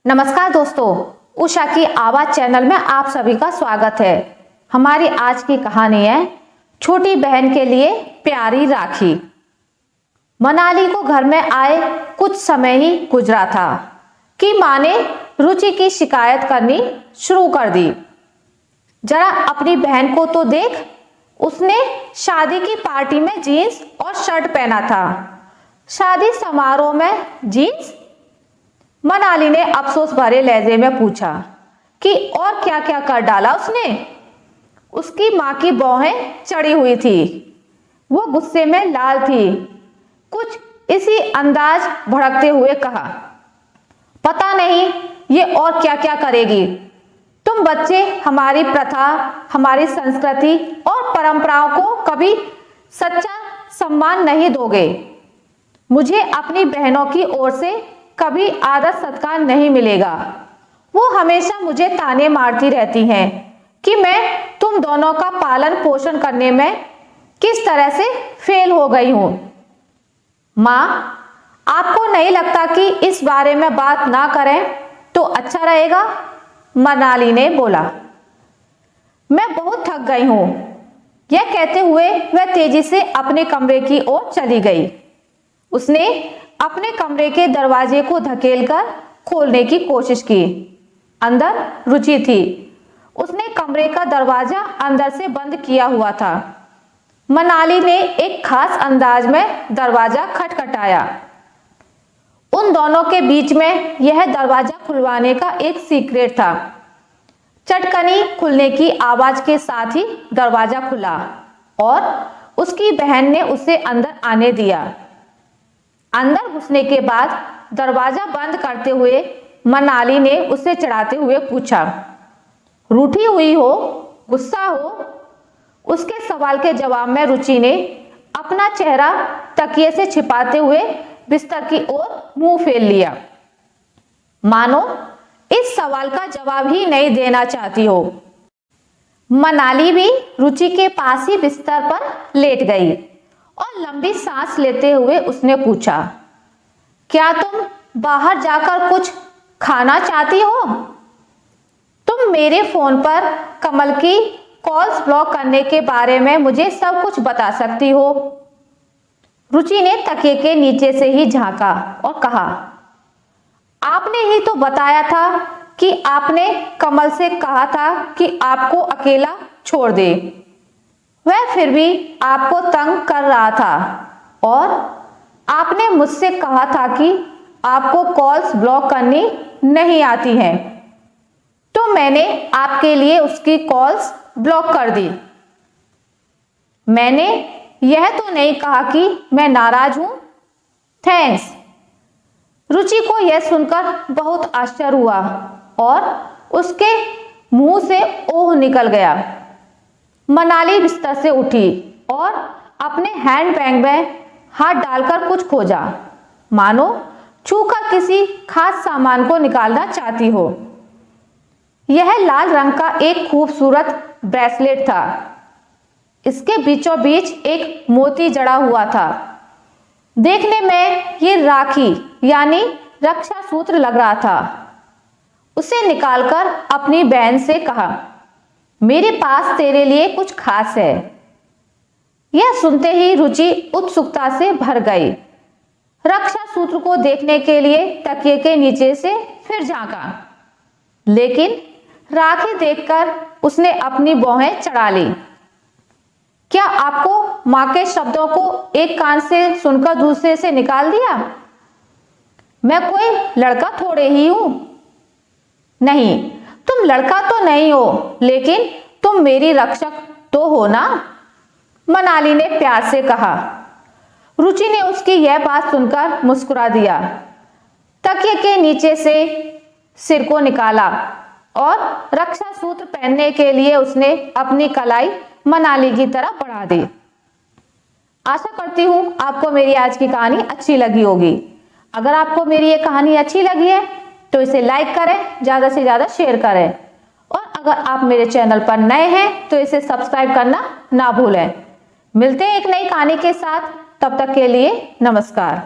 नमस्कार दोस्तों, उषा की आवाज चैनल में आप सभी का स्वागत है। हमारी आज की कहानी है छोटी बहन के लिए प्यारी राखी। मनाली को घर में आए कुछ समय ही गुजरा था कि माँ ने रुचि की शिकायत करनी शुरू कर दी। जरा अपनी बहन को तो देख, उसने शादी की पार्टी में जीन्स और शर्ट पहना था। शादी समारोह में जीन्स? मनाली ने अफसोस भरे लहजे में पूछा कि और क्या क्या कर डाला उसने। उसकी माँ की भौहें चढ़ी हुई थी, वो गुस्से में लाल थी। कुछ इसी अंदाज भड़कते हुए कहा, पता नहीं ये और क्या क्या करेगी। तुम बच्चे हमारी प्रथा, हमारी संस्कृति और परंपराओं को कभी सच्चा सम्मान नहीं दोगे। मुझे अपनी बहनों की ओर से कभी आदर सत्कार नहीं मिलेगा। वो हमेशा मुझे ताने मारती रहती हैं कि मैं तुम दोनों का पालन पोषण करने में किस तरह से फेल हो गई हूं। माँ, आपको नहीं लगता कि इस बारे में बात ना करें तो अच्छा रहेगा? मनाली ने बोला। मैं बहुत थक गई हूं। यह कहते हुए वह तेजी से अपने कमरे की ओर चली गई। उसने अपने कमरे के दरवाजे को धकेलकर खोलने की कोशिश की। अंदर रुचि थी। उसने कमरे का दरवाजा अंदर से बंद किया हुआ था। मनाली ने एक खास अंदाज में दरवाजा खटखटाया। उन दोनों के बीच में यह दरवाजा खुलवाने का एक सीक्रेट था। चटकनी खुलने की आवाज के साथ ही दरवाजा खुला और उसकी बहन ने उसे अंदर आने दिया। अंदर घुसने के बाद दरवाजा बंद करते हुए मनाली ने उसे चढ़ाते हुए पूछा, रूठी हुई हो, गुस्सा हो? उसके सवाल के जवाब में रुचि ने अपना चेहरा तकिए से छिपाते हुए बिस्तर की ओर मुंह फेर लिया, मानो इस सवाल का जवाब ही नहीं देना चाहती हो। मनाली भी रुचि के पास ही बिस्तर पर लेट गई और लंबी सांस लेते हुए उसने पूछा, क्या तुम बाहर जाकर कुछ खाना चाहती हो? तुम मेरे फोन पर कमल की कॉल्स ब्लॉक करने के बारे में मुझे सब कुछ बता सकती हो। रुचि ने तकिए के नीचे से ही झांका और कहा, आपने ही तो बताया था कि आपने कमल से कहा था कि आपको अकेला छोड़ दे। वह फिर भी आपको तंग कर रहा था और आपने मुझसे कहा था कि आपको कॉल्स ब्लॉक करनी नहीं आती हैं, तो मैंने आपके लिए उसकी कॉल्स ब्लॉक कर दी। मैंने यह तो नहीं कहा कि मैं नाराज हूं। थैंक्स। रुचि को यह सुनकर बहुत आश्चर्य हुआ और उसके मुंह से ओह निकल गया। मनाली बिस्तर से उठी और अपने हैंडबैग में हाथ डालकर कुछ खोजा, मानो छूकर किसी खास सामान को निकालना चाहती हो। यह लाल रंग का एक खूबसूरत ब्रेसलेट था। इसके बीचों बीच एक मोती जड़ा हुआ था। देखने में ये राखी यानी रक्षा सूत्र लग रहा था। उसे निकालकर अपनी बहन से कहा, मेरे पास तेरे लिए कुछ खास है। यह सुनते ही रुचि उत्सुकता से भर गई। रक्षा सूत्र को देखने के लिए तकिए के नीचे से फिर झांका, लेकिन राखी देखकर उसने अपनी भौहें चढ़ा ली। क्या आपको मां के शब्दों को एक कान से सुनकर दूसरे से निकाल दिया? मैं कोई लड़का थोड़े ही हूं। नहीं, तुम लड़का तो नहीं हो, लेकिन तुम मेरी रक्षक तो हो ना? मनाली ने प्यार से कहा। रुचि ने उसकी यह बात सुनकर मुस्कुरा दिया। तकिए के नीचे से सिर को निकाला और रक्षा सूत्र पहनने के लिए उसने अपनी कलाई मनाली की तरफ बढ़ा दी। आशा करती हूँ आपको मेरी आज की कहानी अच्छी लगी होगी। अगर आपको मेरी ये कहानी अच्छी लगी है तो इसे लाइक करें, ज़्यादा से ज़्यादा शेयर करें और अगर आप मेरे चैनल पर नए हैं तो इसे सब्सक्राइब करना ना भूलें। मिलते हैं एक नई कहानी के साथ, तब तक के लिए नमस्कार।